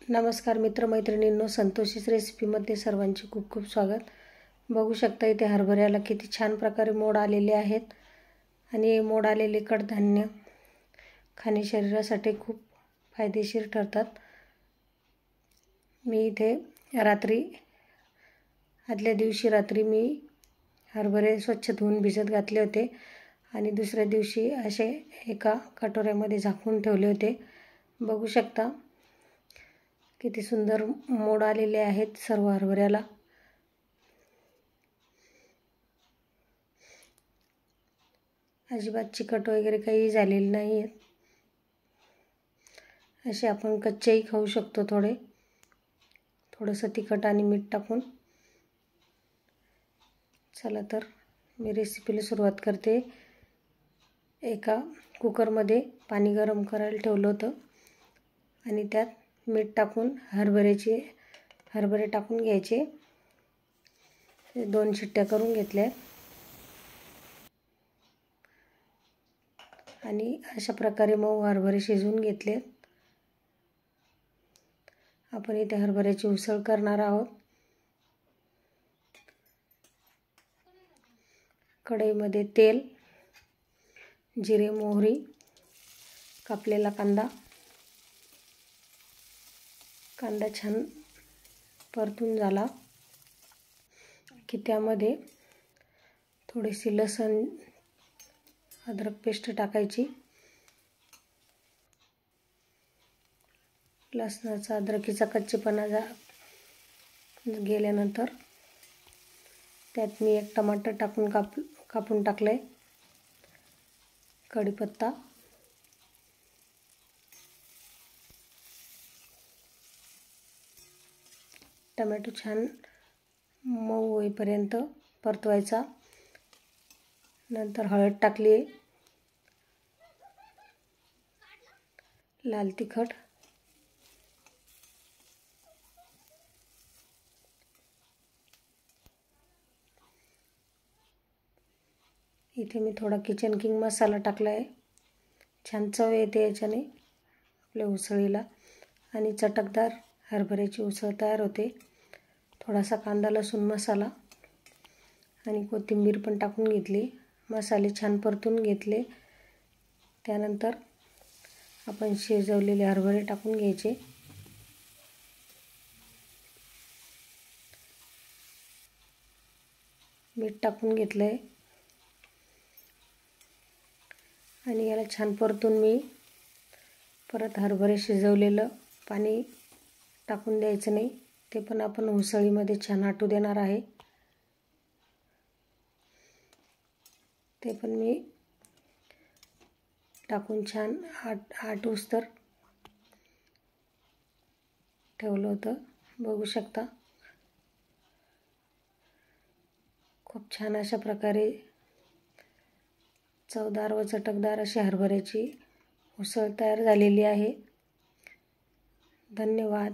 नमस्कार मित्रमैत्रिणींनो, संतोषीच रेसिपीमध्ये सर्वांचे खूप खूप स्वागत। बघू शकता इथे हरभऱ्याला किती छान प्रकारे मोड आलेले आहेत आणि मोड आलेले कडधान्य खाणे शरीरासाठी खूप फायदेशीर ठरतात। मी इथे आदल्या दिवशी रात्री मी हरभरे स्वच्छ धुवून भिजत घातले होते आणि दुसऱ्या दिवशी असे एका कटोऱ्यामध्ये झाकून ठेवले होते। बघू शकता किती सुंदर मोड आलेले आहेत सर्व हरभऱ्याला। अजिबात चिकट वगैरे काही झालेले नाही आहेत। असे आपण कच्चेही खाऊ शकतो, थोडंसं तिखट आणि मीठ टाकून। चला तर मी रेसिपीला सुरुवात करते। एका कुकरमध्ये पाणी गरम करायला ठेवलं होतं आणि त्यात मीठ टाकून हरभरे टाकून घ्यायचे। 2 शिट्ट्या करून घेतल्या आणि अशा प्रकारे मऊ हरभरे शिजवून घेतले। आपण इथे हरभऱ्याची उसळ करणार आहोत। कढईमध्ये तेल, जिरे, मोहरी, कापलेला कांदा छान परतून झाला की त्यामध्ये थोडीशी लसूण अद्रक पेस्ट टाकायची। लसणाचा अद्रकीचा कच्चेपणा गेल्यानंतर त्यात मी 1 टमाटर टाकून कापून टाकले। कढीपत्ता, टोमॅटो छान मऊ होईपर्यंत परतवायचा। नंतर हळद टाकली, लाल तिखट, इथे मी थोडा किचन किंग मसाला टाकला आहे। छान चव येते याच्याने आपल्या उसळीला आणि चटकदार हरभऱ्याची उसळ तयार होते। थोडासा कांदा लसूण मसाला आणि कोथिंबीर पण टाकून घेतली। मसाले छान परतून घेतले। त्यानंतर आपण शिजवलेले हरभरे टाकून घ्यायचे। मीठ टाकून घेतले आणि याला छान परतून मी परत हरभरे शिजवलेलं पाणी टाकून द्यायचं नाही, ते पण आपण उसळीमध्ये छान आटू देणार आहे। ते पण मी टाकून छान आटूस्तर ठेवलं होतं। बघू शकता खूप छान अशा प्रकारे चवदार व चटकदार अशी हरभऱ्याची उसळ तयार झालेली आहे। धन्यवाद।